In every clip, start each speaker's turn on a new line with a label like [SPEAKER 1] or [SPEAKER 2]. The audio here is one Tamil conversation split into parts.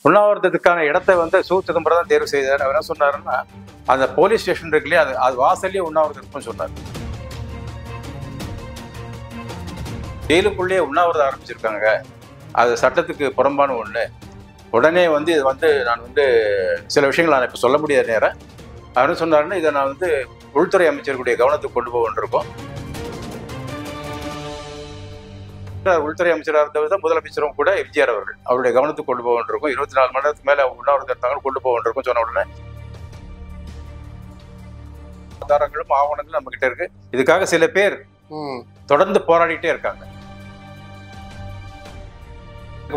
[SPEAKER 1] உண்ணாவிரதத்துக்கான இடத்தை வந்து சு சிதம்பரம் தான் தேர்வு செய்தார். அவர் என்ன சொன்னாருன்னா, அந்த போலீஸ் ஸ்டேஷன் இருக்குல்லையே, அது வாசல்லே உண்ணாவிரதம் இருக்குன்னு சொன்னார். ஜெயிலுக்குள்ளேயே உண்ணாவிரதம் ஆரம்பிச்சிருக்காங்க, அது சட்டத்துக்கு புறம்பான ஒண்ணு. உடனே வந்து இது வந்து நான் வந்து சில விஷயங்கள் நான் இப்ப சொல்ல முடியாத நேரம். அவர் என்ன சொன்னாருன்னா, இதை நான் வந்து உள்துறை அமைச்சருடைய கவனத்துக்கு கொண்டு போகணும்னு. உள்துறை அமைச்சராக இருந்தவர் தான் முதலமைச்சரும் கூட எம்ஜிஆர் அவர்கள். அவருடைய கவனத்துக்கு கொண்டு போகணும். 24 மணி நேரத்துக்கு மேல உண்ணாவிரதம் இருந்தாங்க, கொண்டு போகணும் சொன்ன உடனே ஆதாரங்களும் ஆவணங்களும் நம்ம கிட்ட இருக்கு. இதுக்காக சில பேர் தொடர்ந்து போராடிட்டே இருக்காங்க.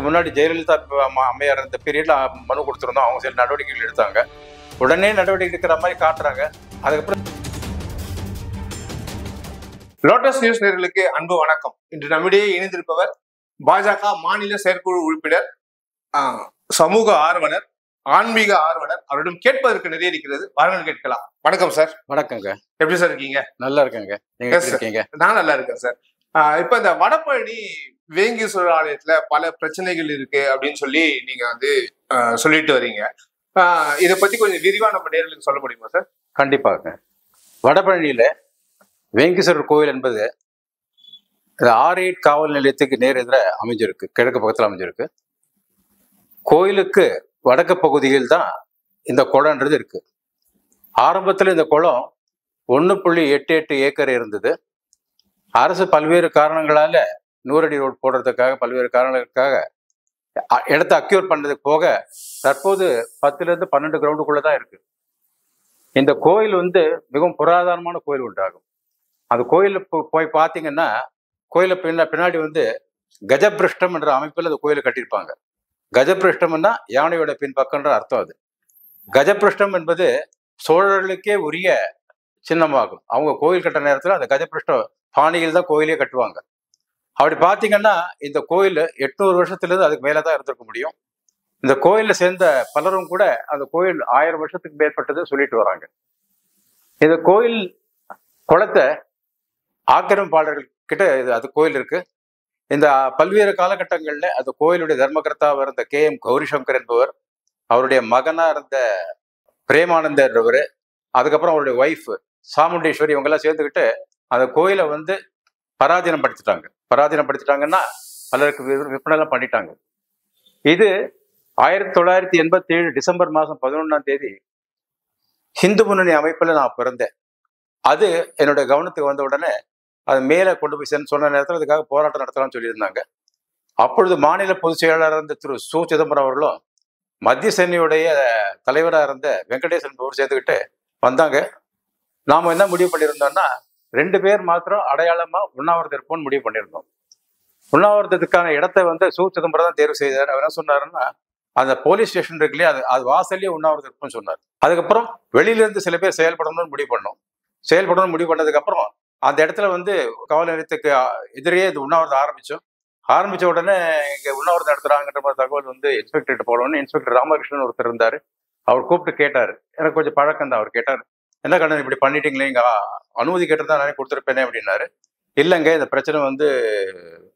[SPEAKER 1] முன்னாடி ஜெயலலிதா அம்மையார் இருந்த பீரியட்ல மனு கொடுத்திருந்தோம். அவங்க சில நடவடிக்கைகள் எடுத்தாங்க. உடனே நடவடிக்கை எடுக்கிற மாதிரி காட்டுறாங்க. அதுக்கப்புறம்
[SPEAKER 2] லோட்டஸ் நியூஸ் நேயர்களுக்கு அன்பு வணக்கம். இன்று நம்மிடையே இணைந்திருப்பவர் பாஜக மாநில செயற்குழு உறுப்பினர், சமூக ஆர்வலர், ஆன்மீக ஆர்வலர். அவரிடம் கேட்பதற்கு நிறைய இருக்கிறது, வாருங்கள் கேட்கலாம். வணக்கம் சார்.
[SPEAKER 1] வணக்கங்க.
[SPEAKER 2] எப்படி சார் இருக்கீங்க?
[SPEAKER 1] நல்லா இருக்கேங்க. நீங்க எப்படி இருக்கீங்க?
[SPEAKER 2] நான் நல்லா இருக்கேன் சார். இப்ப இந்த வடபழனி வேங்கீஸ்வரர் ஆலயத்துல பல பிரச்சனைகள் இருக்கு அப்படின்னு சொல்லி நீங்க வந்து சொல்லிட்டு வரீங்க. இதை பத்தி கொஞ்சம் விரிவா நம்ம நேயர்களுக்கு சொல்ல முடியுமா சார்?
[SPEAKER 1] கண்டிப்பாங்க. வடபழனியில வேங்கீஸ்வரர் கோயில் என்பது R8 காவல் நிலையத்துக்கு நேர் எதிர அமைஞ்சிருக்கு, கிழக்கு பக்கத்தில் அமைஞ்சிருக்கு. கோயிலுக்கு வடக்கு பகுதியில் தான் இந்த குளம்ன்றது இருக்கு. ஆரம்பத்தில் இந்த குளம் 1.88 ஏக்கர் இருந்தது. அரசு பல்வேறு காரணங்களால 100 அடி ரோடு போடுறதுக்காக, பல்வேறு காரணங்களுக்காக இடத்தை அக்யூர் பண்ணதுக்கு போக தற்போது 10லேருந்து 12 கிரவுண்டுக்குள்ளதான் இருக்கு. இந்த கோயில் வந்து மிகவும் புராதனமான கோயில் உண்டாகும். அந்த கோயில போய் பார்த்தீங்கன்னா, கோயில பின்னாடி வந்து கஜபிருஷ்டம் என்ற அமைப்பில் அந்த கோயிலை கட்டியிருப்பாங்க. கஜபிருஷ்டம்னா யானையோட பின்பக்கம்ன்ற அர்த்தம். அது கஜபிருஷ்டம் என்பது சோழர்களுக்கே உரிய சின்னமாகும். அவங்க கோயில் கட்ட நேரத்தில் அந்த கஜபிருஷ்ட பாணியில் தான் கோயிலே கட்டுவாங்க. அப்படி பார்த்தீங்கன்னா இந்த கோயில் 800 வருஷத்துலேருந்து அதுக்கு மேலே தான் இருந்திருக்க முடியும். இந்த கோயிலில் சேர்ந்த பலரும் கூட அந்த கோயில் 1000 வருஷத்துக்கு மேற்பட்டது சொல்லிட்டு வராங்க. இந்த கோயில் குளத்தை ஆக்கிரமிப்பாளர்கள் கிட்ட அது கோயில் இருக்கு. இந்த பல்வேறு காலகட்டங்கள்ல அந்த கோயிலுடைய தர்மகர்த்தாவாக இருந்த KM கௌரி சங்கர் என்பவர், அவருடைய மகனா இருந்த பிரேமானந்தர் என்பவர், அதுக்கப்புறம் அவருடைய ஒய்ஃப் சாமுண்டேஸ்வரி, இவங்க எல்லாம் சேர்ந்துக்கிட்டு அந்த கோயிலை வந்து பராதீனப்படுத்திட்டாங்கன்னா பலருக்கு விற்பனை எல்லாம் பண்ணிட்டாங்க. இது 1987 டிசம்பர் மாதம் 11ஆம் தேதி ஹிந்து முன்னணி அமைப்பில் நான் பிறந்தேன். அது என்னுடைய கவனத்துக்கு வந்த உடனே அது மேலே கொண்டு போய் சொன்ன நேரத்தில் அதுக்காக போராட்டம் நடத்தலாம்னு சொல்லியிருந்தாங்க. அப்பொழுது மாநில பொதுச் செயலாளர் இருந்த திரு சு சிதம்பரம் அவர்களும், மத்திய சென்னையுடைய தலைவராக இருந்த வெங்கடேசன் என்பவர் சேர்த்துக்கிட்டு வந்தாங்க. நாம் என்ன முடிவு பண்ணியிருந்தோம்னா, 2 பேர் மாத்திரம் அடையாளமாக உண்ணாவிரதம் இருப்போம்னு முடிவு பண்ணியிருந்தோம். உண்ணாவிரதத்துக்கான இடத்தை வந்து சு சிதம்பரம் தான் தேர்வு செய்தார். அவர் என்ன சொன்னாருன்னா, அந்த போலீஸ் ஸ்டேஷன் இருக்குல்லையே, அது வாசல்லே உண்ணாவிரதம் இருப்போம்னு சொன்னார். அதுக்கப்புறம் வெளியிலேருந்து சில பேர் செயல்படணும்னு முடிவு பண்ணதுக்கு அப்புறம் அந்த இடத்துல வந்து காவல் நிலையத்துக்கு எதிரே இது உண்ணாவிரதம் ஆரம்பிச்ச உடனே இங்க உண்ணாவிரதம் நடத்துறாங்கன்ற மாதிரி தகவல் வந்து இன்ஸ்பெக்டர்கிட்ட போடணும்னு இன்ஸ்பெக்டர் ராமகிருஷ்ணன் ஒருத்தர் இருந்தாரு. அவர் கூப்பிட்டு கேட்டாரு. எனக்கு கொஞ்சம் பழக்கம் தான். அவர் கேட்டார், என்ன கண்ணன் இப்படி பண்ணிட்டீங்களே, இங்க அனுமதி கேட்டுதான் நானே கொடுத்துருப்பேனே அப்படின்னாரு. இல்லைங்க, இந்த பிரச்சனை வந்து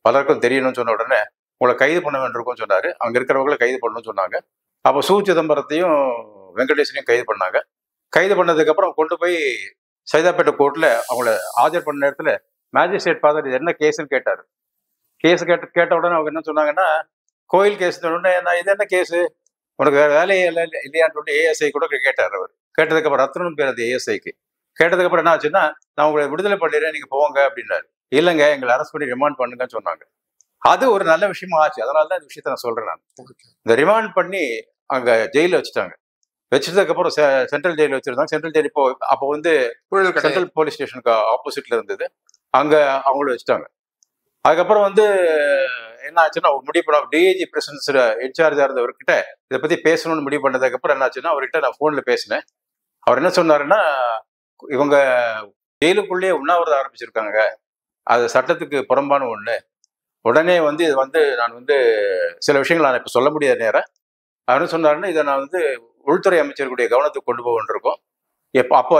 [SPEAKER 1] பலருக்கும் தெரியணும்னு சொன்ன உடனே உங்களை கைது பண்ண வேண்டியிருக்கும்னு சொன்னாரு. அங்க இருக்கிறவங்களை கைது பண்ணணும்னு சொன்னாங்க. அப்போ சு சிதம்பரத்தையும் வெங்கடேசனையும் கைது பண்ணாங்க. கைது பண்ணதுக்கு அப்புறம் கொண்டு போய் சைதாப்பேட்டை கோர்ட்ல அவங்கள ஆஜர் பண்ண நேரத்துல மேஜிஸ்ட்ரேட் ஃபாதர் இது என்ன கேஸ்ன்னு கேட்டாரு. கேட்ட உடனே அவங்க என்ன சொன்னாங்கன்னா, கோயில் கேஸ் உடனே, நான் இது என்ன கேஸு, உனக்கு வேற வேலையே இல்லையான்னு சொல்லி ASI கூட கேட்டார். அவர் கேட்டதுக்கு அப்புறம் ரத்னம் பேர் அது ASIக்கு கேட்டதுக்கு அப்புறம் என்ன ஆச்சுன்னா, நான் உங்களை விடுதலை பண்ணிடுறேன், நீங்க போங்க அப்படின்னாரு. இல்லைங்க, எங்களை அரெஸ்ட் பண்ணி ரிமாண்ட் பண்ணுங்கன்னு சொன்னாங்க. அது ஒரு நல்ல விஷயமா ஆச்சு. அதனாலதான் இந்த விஷயத்த நான் சொல்றேன். நான் இந்த ரிமாண்ட் பண்ணி அங்க ஜெயில வச்சதுக்கு அப்புறம் சென்ட்ரல் ஜெயில வச்சிருந்தாங்க. சென்ட்ரல் ஜெயில் அப்போ வந்து சென்ட்ரல் போலீஸ் ஸ்டேஷனுக்கு ஆப்போசிட்ல இருந்தது. அங்க அவங்கள வச்சுட்டாங்க. அதுக்கப்புறம் வந்து என்ன ஆச்சுன்னா, முடிவு DIG பிரசிடன்ஸ் இன்சார்ஜா இருந்தவர்கிட்ட இதை பத்தி பேசணும்னு முடிவு பண்ணதுக்கு அப்புறம் என்ன ஆச்சுன்னா, அவர்கிட்ட நான் போன்ல பேசினேன். அவர் என்ன சொன்னாருன்னா, இவங்க ஜெயிலுக்குள்ளேயே உண்ணாவிரதம் ஆரம்பிச்சிருக்காங்க, அது சட்டத்துக்கு புறம்பான ஒண்ணு. உடனே வந்து இது வந்து நான் வந்து சில விஷயங்கள் நான் இப்ப சொல்ல முடியாத நேரம். அவர் என்ன சொன்னாருன்னா, இதை நான் வந்து உள்துறை அமைச்சருடைய கவனத்துக்கு கொண்டு போகணும். அப்போ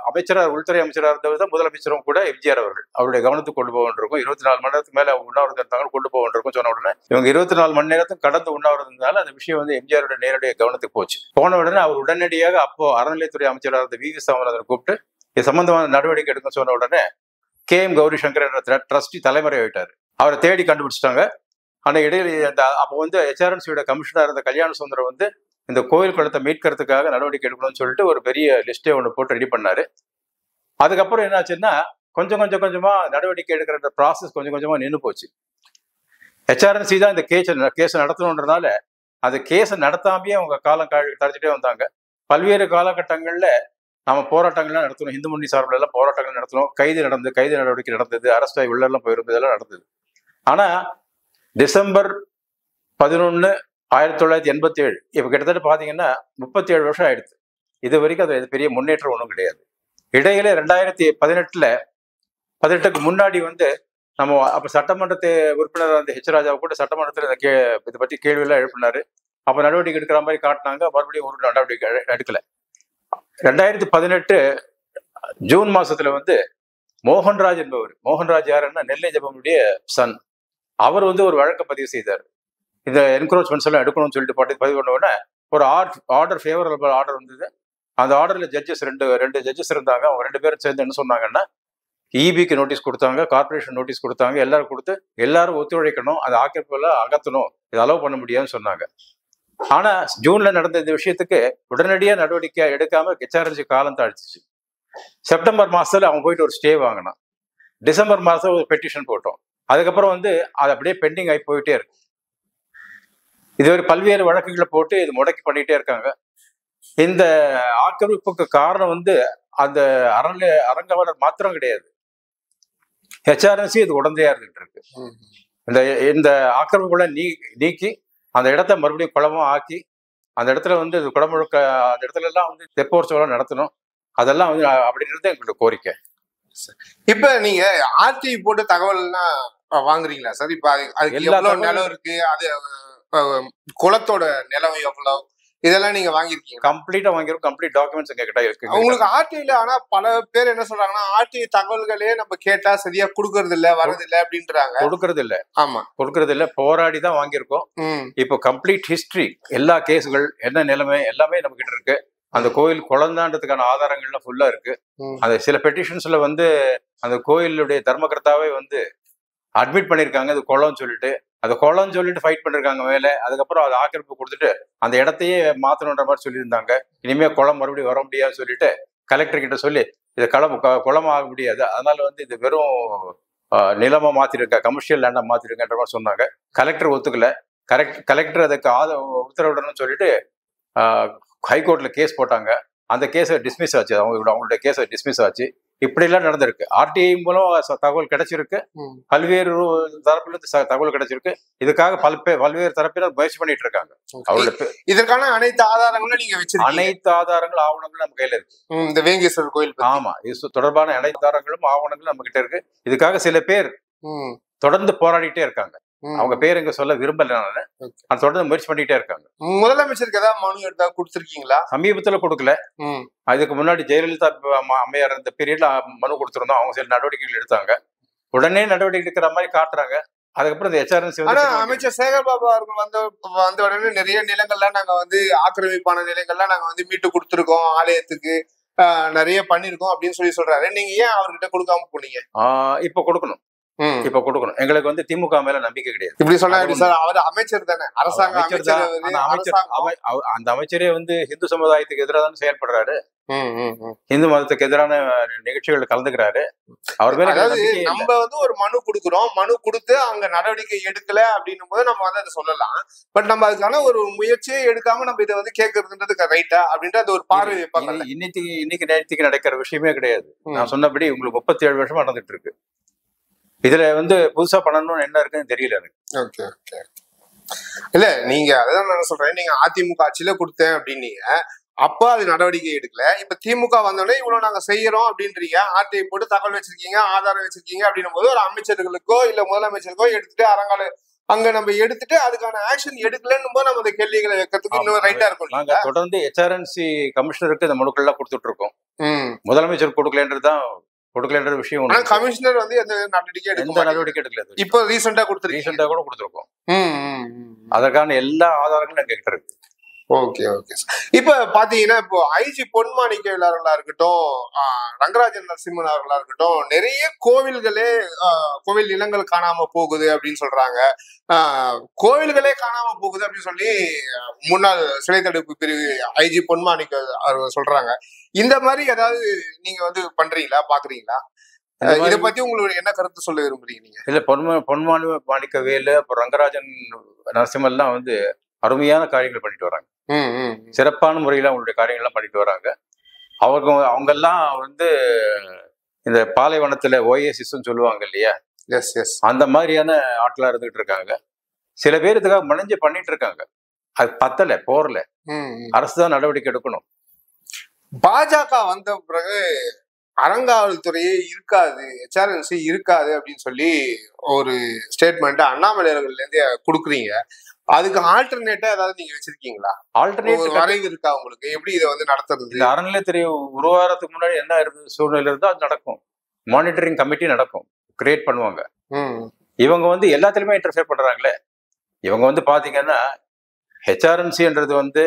[SPEAKER 1] அமைச்சராக உள்துறை அமைச்சராக இருந்தவர் தான் முதலமைச்சரும் கூட எம்ஜிஆர் அவர்கள். அவருடைய கவனத்துக்கு கொண்டு போக வேண்டியிருக்கும். 24 மணி நேரத்துக்கு மேலே உண்ணாவிரதம் இருந்தாங்க, கொண்டு போக வேண்டியிருக்கும் சொன்ன உடனே இவங்க 24 மணி நேரத்துக்கு கடந்து உண்ணாவிரதம் இருந்தாலும் அந்த விஷயம் வந்து எம்ஜிஆருடைய நேரடிய கவனத்துக்கு போச்சு. போன உடனே அவர் உடனடியாக அப்போ அறநிலையத்துறை அமைச்சராக இருந்த வி.வி. சாமிநாதனை கூப்பிட்டு இது சம்பந்தமான நடவடிக்கை எடுக்க சொன்ன உடனே கே.எம். கௌரி சங்கர் என்ற ட்ரஸ்டி தலைமுறை ஆயிட்டாரு. அவரை தேடி கண்டுபிடிச்சிட்டாங்க. ஆனால் இடையில அப்போ வந்து HRNC கமிஷனர் இருந்த கல்யாண சுந்தரம் வந்து இந்த கோயில் குளத்தை மீட்கிறதுக்காக நடவடிக்கை எடுக்கணும்னு சொல்லிட்டு ஒரு பெரிய லிஸ்டே ஒன்று போட்டு ரெடி பண்ணாரு. அதுக்கப்புறம் என்னாச்சுன்னா கொஞ்சமா நடவடிக்கை எடுக்கிற ப்ராசஸ் கொஞ்சமா நின்று போச்சு. HRNC தான் இந்த கேஸை நடத்தணுன்றதுனால அந்த கேஸை நடத்தாமையே அவங்க காலம் தடுத்துட்டே வந்தாங்க. பல்வேறு காலகட்டங்களில் நம்ம போராட்டங்கள்லாம் நடத்தணும், இந்து முன்னணி சார்பில் எல்லாம் போராட்டங்கள் நடத்தணும், கைது நடவடிக்கை நடந்தது, அரெஸ்ட் ஆகி உள்ளெல்லாம் போயிருந்தது, இதெல்லாம் நடந்தது. ஆனா டிசம்பர் 11, 1987 இப்போ கிட்டத்தட்ட பார்த்தீங்கன்னா 37 வருஷம் ஆயிடுது. இது வரைக்கும் அது பெரிய முன்னேற்றம் ஒன்றும் கிடையாது. இடையில 2018க்கு முன்னாடி வந்து நம்ம அப்போ சட்டமன்றத்தை உறுப்பினர் அந்த H. ராஜாவை கூட சட்டமன்றத்தில் இதை பற்றி கேள்வியெல்லாம் எழுப்பினாரு. அப்போ நடவடிக்கை எடுக்கிற மாதிரி காட்டினாங்க, மறுபடியும் ஒரு நடவடிக்கை எடுக்கல. 2018 ஜூன் மாசத்துல வந்து மோகன்ராஜ் என்பவர், மோகன்ராஜ் யாருன்னா நெல்லை ஜெபமுடைய சன், அவர் வந்து ஒரு வழக்கை பதிவு செய்தார். இந்த என்க்ரோச்மெண்ட்ஸ் எல்லாம் எடுக்கணும்னு சொல்லிட்டு பதிவு பண்ண உடனே ஒரு ஆர்டர் ஃபேவரபிள் ஆர்டர் வந்தது. அந்த ஆர்டர்ல ஜட்ஜஸ் ரெண்டு ஜட்ஜஸ் இருந்தாங்க. அவங்க 2 பேரும் சேர்ந்து என்ன சொன்னாங்கன்னா EBக்கு நோட்டீஸ் கொடுத்தாங்க, கார்பரேஷன் நோட்டீஸ் கொடுத்தாங்க, எல்லாரும் கொடுத்து எல்லாரும் ஒத்துழைக்கணும், அந்த ஆக்கிரமிப்பெல்லாம் அகற்றணும், இது அலோவ் பண்ண முடியாதுன்னு சொன்னாங்க. ஆனா ஜூன்ல நடந்த இந்த விஷயத்துக்கு உடனடியாக நடவடிக்கை எடுக்காம HRNC காலம் தாழ்த்துச்சு. செப்டம்பர் மாசத்துல அவங்க போயிட்டு ஒரு ஸ்டே வாங்கினான். டிசம்பர் மாசம் ஒரு பெட்டிஷன் போட்டோம். அதுக்கப்புறம் வந்து அது அப்படியே பெண்டிங் ஆகி போயிட்டே இருக்கு. இதுவரை பல்வேறு வழக்குகளை போட்டு இது முடக்கி பண்ணிட்டே இருக்காங்க. இந்த ஆக்கிரமிப்புக்கு காரணம் வந்து அந்த அரங்காவலர் மாத்திரம் கிடையாது, HRNC இது உடந்தையா இருந்துட்டு இருக்கு. இந்த ஆக்கிரமிப்புகளை நீக்கி அந்த இடத்த மறுபடியும் குளமா ஆக்கி அந்த இடத்துல வந்து குடமுழுக்க அந்த இடத்துல எல்லாம் வந்து தெப்போற்சவம் நடத்தணும். அதெல்லாம் வந்து அப்படின்றது எங்களோட கோரிக்கை.
[SPEAKER 2] இப்ப நீங்க RTI போட்டு தகவல் எல்லாம் வாங்குறீங்களா சார்? இப்ப அதுக்கு எவ்வளவு நிலம் இருக்கு, அது குளத்தோட நிலம் எவ்வளவு, இதெல்லாம் நீங்க வாங்கிருக்கீங்க?
[SPEAKER 1] கம்ப்ளீட்டா வாங்கிருக்கோம். கம்ப்ளீட் டாக்குமெண்ட்ஸ் எங்க கிட்ட இருக்கு.
[SPEAKER 2] உங்களுக்கு RTIல ஆனா பல பேர் என்ன சொல்றாங்கன்னா RTI தகவல்களே நம்ம கேட்டா சரியா குடுக்கறது இல்ல, வரது இல்ல அப்படின்றாங்க.
[SPEAKER 1] கொடுக்கறது இல்ல.
[SPEAKER 2] ஆமா,
[SPEAKER 1] கொடுக்கறது இல்ல, போராடி தான் வாங்கியிருக்கோம். இப்போ கம்ப்ளீட் ஹிஸ்டரி, எல்லா கேஸுகள் என்ன நிலைமை எல்லாமே நம்ம கிட்ட இருக்கு. அந்த கோயில் குழந்தாண்டதுக்கான ஆதாரங்கள்லாம் ஃபுல்லா இருக்கு. அந்த சில பெட்டிஷன்ஸ்ல வந்து அந்த கோயிலுடைய தர்மகர்த்தாவே வந்து அட்மிட் பண்ணிருக்காங்க அது குளம்னு சொல்லிட்டு, அது குளம்னு சொல்லிட்டு ஃபைட் பண்ணிருக்காங்க மேல. அதுக்கப்புறம் அதை ஆக்கிரமிப்பு கொடுத்துட்டு அந்த இடத்தையே மாத்தணுன்ற மாதிரி சொல்லியிருந்தாங்க. இனிமே குளம் மறுபடியும் வர முடியாதுன்னு சொல்லிட்டு கலெக்டர் கிட்ட சொல்லி இதை குளம் ஆக முடியாது, அதனால வந்து இது வெறும் நிலமா மாத்திருக்க, கமர்ஷியல் லேண்டா மாத்திருக்கன்ற மாதிரி சொன்னாங்க. கலெக்டர் ஒத்துக்கல. கலெக்டர் அதுக்கு உத்தரவிடணும்னு சொல்லிட்டு ஹைகோர்ட்ல கேஸ் போட்டாங்க. அந்த கேஸை டிஸ்மிஸ் ஆச்சு, அவங்களுடைய கேஸை டிஸ்மிஸ் ஆச்சு. இப்படி எல்லாம் நடந்திருக்கு. RTI மூலம் தகவல் கிடைச்சிருக்கு, பல்வேறு தரப்புல தகவல் கிடைச்சிருக்கு. இதுக்காக பல்வேறு தரப்பினர் முயற்சி பண்ணிட்டு இருக்காங்க. அவரோட
[SPEAKER 2] இதற்கான அனைத்து ஆதாரங்களும் நீங்க வச்சிருக்கீங்க? அனைத்து
[SPEAKER 1] ஆதாரங்களும் ஆவணங்களும் நம்ம கையில இருக்கு.
[SPEAKER 2] இந்த வேங்கேஸ்வரர் கோயில்,
[SPEAKER 1] ஆமா, இது தொடர்பான அனைத்து ஆதாரங்களும் ஆவணங்களும் நம்ம கிட்ட இருக்கு. இதுக்காக சில பேர் தொடர்ந்து போராடிட்டே இருக்காங்க. அவங்க பேர் எங்க சொல்ல விரும்பல, நான் தொடர்ந்து முயற்சி பண்ணிட்டே இருக்காங்க.
[SPEAKER 2] முதலமைச்சருக்கு ஏதாவது மனு எடுத்தா கொடுத்துருக்கீங்களா?
[SPEAKER 1] சமீபத்துல கொடுக்கல. அதுக்கு முன்னாடி ஜெயலலிதா அம்மையார் இந்த பீரியட்ல மனு கொடுத்திருந்தோம். அவங்க சில நடவடிக்கைகள் எடுத்தாங்க. உடனே நடவடிக்கை எடுக்கிற மாதிரி காட்டுறாங்க. அதுக்கப்புறம் இந்த HRNC
[SPEAKER 2] அமைச்சர் சேகர் பாபு அவர்கள் வந்த உடனே நிறைய நிலங்கள்லாம் நாங்க வந்து ஆக்கிரமிப்பான நிலங்கள்லாம் நாங்க வந்து மீட்டு கொடுத்துருக்கோம், ஆலயத்துக்கு நிறைய பண்ணிருக்கோம் அப்படின்னு சொல்றாரு. நீங்க ஏன் அவர்கிட்ட கொடுக்காம போனீங்க?
[SPEAKER 1] இப்ப கொடுக்கணும். எங்களுக்கு வந்து திமுக மேல நம்பிக்கை கிடையாது.
[SPEAKER 2] இப்படி சொன்னா அவர் அமைச்சர் தானே, அரசாங்க
[SPEAKER 1] அந்த அமைச்சரே வந்து இந்து சமுதாயத்துக்கு எதிராக தான் செயல்படுறாரு. இந்து மதத்துக்கு எதிரான நிகழ்ச்சிகள் கலந்துக்கிறாரு. அவர் மேல
[SPEAKER 2] நம்ம வந்து ஒரு மனு கொடுக்குறோம், மனு கொடுத்து அவங்க நடவடிக்கை எடுக்கல அப்படின்னும் போது நம்ம வந்து அதை சொல்லலாம். பட் நம்ம அதுக்கான ஒரு முயற்சியே எடுக்காம நம்ம இதை வந்து கேட்கறதுன்றது ரைட்டா அப்படின்ற அது ஒரு பார்வை வைப்பாங்க.
[SPEAKER 1] இன்னைக்கு நேரத்துக்கு நடக்கிற விஷயமே கிடையாது. நான் சொன்னபடி உங்களுக்கு 37 வருஷமா நடந்துட்டு இருக்கு. இதுல வந்து புதுசா பண்ணணும்னு என்ன இருக்குன்னு தெரியல எனக்கு.
[SPEAKER 2] இல்ல நீங்க அதான் நான் சொல்றேன், நீங்க அதிமுக ஆட்சியில கொடுத்தேன் அப்படின்னீங்க, அப்ப அது நடவடிக்கை எடுக்கல. இப்ப திமுக வந்தோடனே இவ்வளவு நாங்க செய்யறோம் அப்படின்றீங்க, RTI போட்டு தகவல் வச்சிருக்கீங்க, ஆதாரம் வச்சிருக்கீங்க அப்படின்னும் போது ஒரு அமைச்சர்களுக்கோ இல்ல முதலமைச்சருக்கோ எடுத்துட்டு அங்க நம்ம எடுத்துட்டு அதுக்கான ஆக்ஷன் எடுக்கலன்னு போது நம்ம அந்த கேள்விகளை வைக்கிறதுக்கு இன்னும் ரைட்டா இருக்கும்.
[SPEAKER 1] நாங்க தொடர்ந்து HRNC கமிஷனருக்கு இந்த மனுக்கள் எல்லாம் கொடுத்துட்டு இருக்கோம். முதலமைச்சர் கொடுக்கலன்றதுதான் கொடுக்கலன்ற விஷயம்.
[SPEAKER 2] கமிஷனர் வந்து எந்த நடவடிக்கை
[SPEAKER 1] எடுக்கல.
[SPEAKER 2] இப்போ ரீசெண்டா
[SPEAKER 1] கூட கொடுத்துருக்கோம். அதற்கான எல்லா ஆதாரங்களும் எங்க கிட்ட இருக்கு.
[SPEAKER 2] Okay okay sir. இப்ப பாத்தீங்கன்னா இப்போ ஐஜி பொன்மாணிக்கம் அவர்களா இருக்கட்டும், ரங்கராஜன் நரசிம்மன் அவர்களா இருக்கட்டும், நிறைய கோவில்களே கோவில் நிலங்கள் காணாம போகுது அப்படின்னு சொல்றாங்க. கோவில்களே காணாம போகுது அப்படின்னு சொல்லி முன்னாள் சிலை தடுப்பு பிரிவு ஐஜி பொன்மாணிக்கம் அவர்கள் சொல்றாங்க. இந்த மாதிரி ஏதாவது நீங்க வந்து பண்றீங்களா, பாக்குறீங்களா? இதை பத்தி உங்களுக்கு என்ன கருத்து சொல்ல விரும்புறீங்க நீங்க?
[SPEAKER 1] இல்ல, பொன்மாணிக்க வேலு அப்புறம் ரங்கராஜன் நரசிம்மன்லாம் வந்து அருமையான காரியங்கள் பண்ணிட்டு வராங்க. சிறப்பான முறையில அவங்களுடைய காரியங்கள்லாம் பண்ணிட்டு வராங்க. அவங்கெல்லாம் வந்து இந்த பாலைவனத்துல ஓஏசிஸ்ன்னு சொல்லுவாங்க இல்லையா, அந்த மாதிரியான ஆட்களா இருந்துகிட்டு இருக்காங்க. சில பேர் இதுக்காக மனைஞ்சு பண்ணிட்டு இருக்காங்க. அது பத்தல, போறல. அரசு தான் நடவடிக்கை எடுக்கணும்.
[SPEAKER 2] பாஜக வந்த பிறகு அறங்காவல்துறையே இருக்காது, ஹெச்ஆர்என்சி இருக்காது அப்படின்னு சொல்லி ஒரு ஸ்டேட்மெண்ட் அண்ணாமலையர்கள்ல இருந்து கொடுக்குறீங்க. அதுக்கு ஆல்டர்னேட்டா ஏதாவது நீங்க வச்சிருக்கீங்களா? ஆல்டர்னேட் வரைவு இருக்கா உங்களுக்கு? எப்படி இதை வந்து நடத்துறது?
[SPEAKER 1] அறநிலையத்துறை உருவாகிறதுக்கு முன்னாடி என்ன சூழ்நிலை இருந்தோ அது நடக்கும். மானிட்டரிங் கமிட்டி நடக்கும், கிரியேட் பண்ணுவாங்க. இவங்க வந்து எல்லாத்துலயுமே இன்டர்ஃபியர் பண்றாங்களே. இவங்க வந்து பாத்தீங்கன்னா ஹெச்ஆர்என்சின்றது வந்து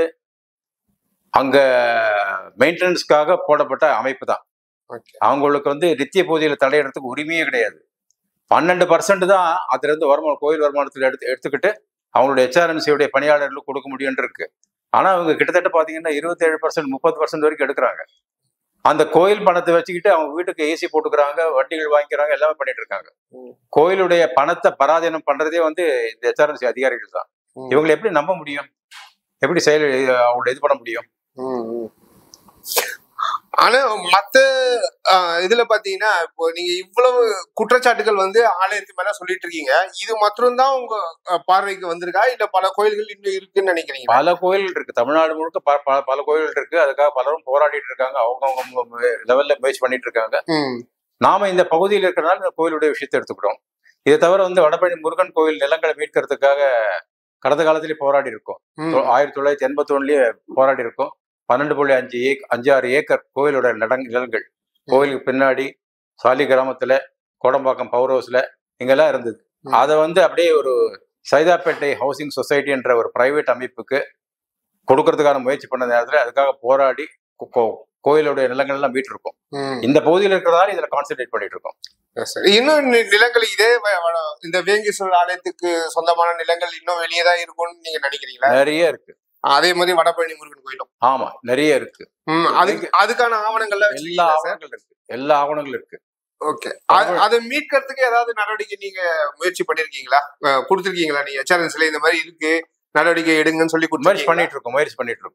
[SPEAKER 1] அங்க மெயின்டெனன்ஸ்க்காக போடப்பட்ட அமைப்பு தான். அவங்களுக்கு வந்து நித்திய பூஜையில தடையிடறதுக்கு உரிமையே கிடையாது. 12% தான் அதுல இருந்து வருமானம், கோயில் வருமானத்துல எடுத்துக்கிட்டு அவங்களுடைய ஹெச்ஆர்என்சியுடைய பணியாளர்களுக்கு கொடுக்க முடியும் இருக்கு. ஆனா அவங்க கிட்டத்தட்ட பாத்தீங்கன்னா 27%, 30% வரைக்கும் எடுக்கிறாங்க. அந்த கோயில் பணத்தை வச்சுக்கிட்டு அவங்க வீட்டுக்கு ஏசி போட்டுக்கிறாங்க, வட்டிகள் வாங்கிக்கிறாங்க, எல்லாமே பண்ணிட்டு இருக்காங்க. கோயிலுடைய பணத்தை பராதீனம் பண்றதே வந்து இந்த ஹெச்ஆர்என்சி அதிகாரிகள் தான். இவங்களை எப்படி நம்ப முடியும்? எப்படி அவங்களை இது பண்ண முடியும்?
[SPEAKER 2] ஆனா மத்த இதுல பாத்தீங்கன்னா இப்போ நீங்க இவ்வளவு குற்றச்சாட்டுகள் வந்து ஆலயத்துக்கு மேல சொல்லிட்டு இருக்கீங்க. இது மட்டும் தான் உங்க பார்வைக்கு வந்திருக்கா, இல்ல பல கோயில்கள் இன்னும் இருக்குன்னு நினைக்கிறீங்க?
[SPEAKER 1] பல கோயில்கள் இருக்கு, தமிழ்நாடு முழுக்க பல கோயில்கள் இருக்கு. அதுக்காக பலரும் போராடிட்டு இருக்காங்க, அவங்க லெவல்ல முயற்சி பண்ணிட்டு இருக்காங்க. நாம இந்த பகுதியில் இருக்கிறனால இந்த கோயிலுடைய விஷயத்தை எடுத்துக்கிட்டோம். இதை தவிர வந்து வடபழனி முருகன் கோயில் நிலங்களை மீட்கிறதுக்காக கடந்த காலத்திலேயே போராடி இருக்கோம். 1981லயே போராடி இருக்கோம். 12.56 ஏக்கர் கோயிலோட நிலங்கள் கோயிலுக்கு பின்னாடி சாலி கிராமத்துல, கோடம்பாக்கம் பவர் ஹவுஸ்ல இங்கெல்லாம் இருந்தது. அதை வந்து அப்படியே ஒரு சைதாப்பேட்டை ஹவுசிங் சொசைட்டி என்ற ஒரு பிரைவேட் அமைப்புக்கு கொடுக்கறதுக்கான முயற்சி பண்ண நேரத்துல அதுக்காக போராடி கோயிலுடைய நிலங்கள் எல்லாம் மீட்டிருக்கோம். இந்த பகுதியில் இருக்கிறதால இதுல கான்சென்ட்ரேட் பண்ணிட்டு இருக்கோம்.
[SPEAKER 2] இன்னும் நிலங்கள் இதே இந்த வேங்கீஸ்வரர் ஆலயத்துக்கு சொந்தமான நிலங்கள் இன்னும் வெளியேதான் இருக்கும்னு நீங்க நினைக்கிறீங்களா?
[SPEAKER 1] நிறைய இருக்கு.
[SPEAKER 2] அதே மாதிரி வடபழனி முருகன் கோயிலும்
[SPEAKER 1] ஆமா நிறைய இருக்கு.
[SPEAKER 2] அதுக்கான ஆவணங்கள்ல
[SPEAKER 1] எல்லா ஆவணங்களும் இருக்கு.
[SPEAKER 2] ஓகே, அதை மீட்கிறதுக்கு ஏதாவது நடவடிக்கை நீங்க முயற்சி பண்ணிருக்கீங்களா, கொடுத்துருக்கீங்களா? நீங்க ஹெச்ஆர்என்சில இந்த மாதிரி இருக்கு, நடவடிக்கை எடுங்கன்னு சொல்லி
[SPEAKER 1] முயற்சி பண்ணிட்டு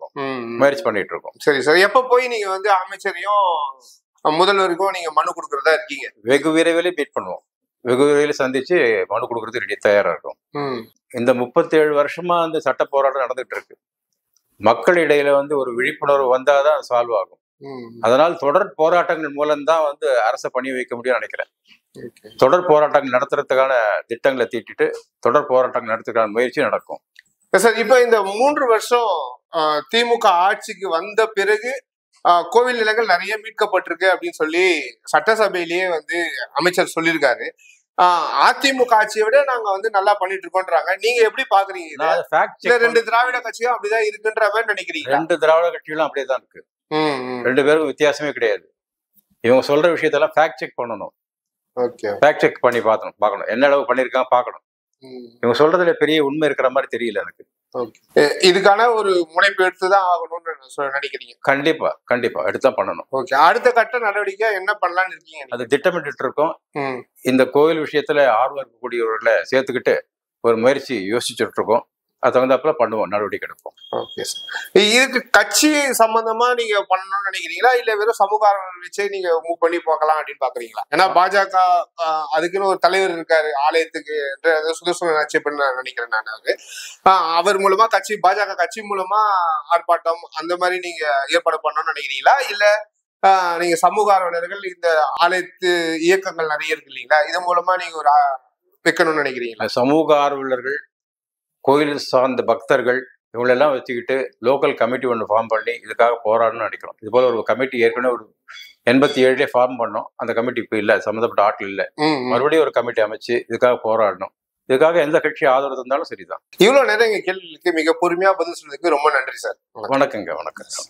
[SPEAKER 1] இருக்கோம்.
[SPEAKER 2] சரி சார், எப்ப போய் நீங்க வந்து அமைச்சரையும் முதல்வருக்கும் நீங்க மனு கொடுக்கறதா இருக்கீங்க?
[SPEAKER 1] வெகு விரைவில் மீட் பண்ணுவோம். வெகு விரைவில் சந்திச்சு மனு கொடுக்கறது தயாரா இருக்கும். இந்த 37 வருஷமா அந்த சட்ட போராட்டம் நடந்துட்டு இருக்கு. மக்கள் இடையில வந்து ஒரு விழிப்புணர்வு வந்தாதான் சால்வ் ஆகும். அதனால் தொடர் போராட்டங்கள் மூலம்தான் வந்து அரசை பணி வைக்க முடியும்னு நினைக்கிறேன். தொடர் போராட்டங்கள் நடத்துறதுக்கான திட்டங்களை தீட்டிட்டு தொடர் போராட்டங்கள் நடத்துறதுக்கான முயற்சி நடக்கும்.
[SPEAKER 2] சார், இப்ப இந்த 3 வருஷம் திமுக ஆட்சிக்கு வந்த பிறகு கோவில் நிலங்கள் நிறைய மீட்கப்பட்டிருக்கு அப்படின்னு சொல்லி சட்டசபையிலேயே வந்து அமைச்சர் சொல்லியிருக்காரு. அதிமுக ஆட்சியை விட நாங்க வந்து நல்லா பண்ணிட்டு இருக்கோன்றாங்க. நீங்க எப்படி பாக்குறீங்க? 2 திராவிட கட்சியும் அப்படிதான் இருக்குன்ற மாதிரி நினைக்கிறீங்க?
[SPEAKER 1] 2 திராவிட கட்சிகளும் அப்படியேதான் இருக்கு. 2 பேருக்கும் வித்தியாசமே கிடையாது. இவங்க சொல்ற விஷயத்தெல்லாம் ஃபேக்ட் செக் பண்ணணும். ஃபேக்ட் செக் பண்ணி பார்க்கணும் என்ன அளவு பண்ணிருக்காங்க பார்க்கணும். இவங்க சொல்றதுல பெரிய உண்மை இருக்கிற மாதிரி தெரியல எனக்கு.
[SPEAKER 2] இதுக்கான ஒரு முனைப்பு எடுத்துதான் ஆகணும்னு நினைக்கிறீங்க?
[SPEAKER 1] கண்டிப்பா எடுத்துதான் பண்ணணும்.
[SPEAKER 2] ஓகே, அடுத்த கட்ட நடவடிக்கை என்ன பண்ணலாம்னு இருக்கீங்க?
[SPEAKER 1] அது திட்டமிட்டு இருக்கோம். இந்த கோயில் விஷயத்துல ஆர்வம் இருக்கக்கூடியவர்களை சேர்த்துக்கிட்டு ஒரு முயற்சி யோசிச்சுட்டு இருக்கோம். அது தகுந்தாப்புல பண்ணுவோம், நடவடிக்கை எடுப்போம்.
[SPEAKER 2] ஓகே சார், இதுக்கு கட்சி சம்பந்தமா நீங்க பண்ணணும்னு நினைக்கிறீங்களா, இல்ல வெறும் சமூக வச்சே நீங்க மூவ் பண்ணி போகலாம் அப்படின்னு பாக்குறீங்களா? ஏன்னா பாஜக அதுக்குன்னு ஒரு தலைவர் இருக்காரு ஆலயத்துக்கு, சுதர்சன நச்சேப்பன்னு நினைக்கிறேன் நான். அவர் மூலமா பாஜக கட்சி மூலமா ஆர்ப்பாட்டம் அந்த மாதிரி நீங்க ஏற்பாடு பண்ணணும்னு நினைக்கிறீங்களா, இல்ல நீங்க சமூக ஆர்வலர்கள் இந்த ஆலயத்து இயக்கங்கள் நிறைய இருக்கு இல்லைங்களா, இதன் மூலமா நீங்க ஒரு வைக்கணும்னு நினைக்கிறீங்களா?
[SPEAKER 1] சமூக ஆர்வலர்கள், கோயில் சார்ந்த பக்தர்கள் இவங்களெல்லாம் வச்சுக்கிட்டு லோக்கல் கமிட்டி ஒன்று ஃபார்ம் பண்ணி இதுக்காக போராடணும்னு நினைக்கிறோம். இது போல ஒரு கமிட்டி ஏற்கனவே ஒரு 87 ஃபார்ம் பண்ணோம். அந்த கமிட்டி இப்போ இல்லை, சம்மந்தப்பட்ட ஆட்கள் இல்லை. மறுபடியும் ஒரு கமிட்டி அமைச்சு இதுக்காக போராடணும். இதுக்காக எந்த கட்சி ஆதரவு தந்தாலும் சரிதான்.
[SPEAKER 2] இவ்வளவு நேரம் எங்க கேள்விகளுக்கு மிக பொறுமையா பதில் சொல்றதுக்கு ரொம்ப நன்றி சார்.
[SPEAKER 1] வணக்கங்க. வணக்கம்.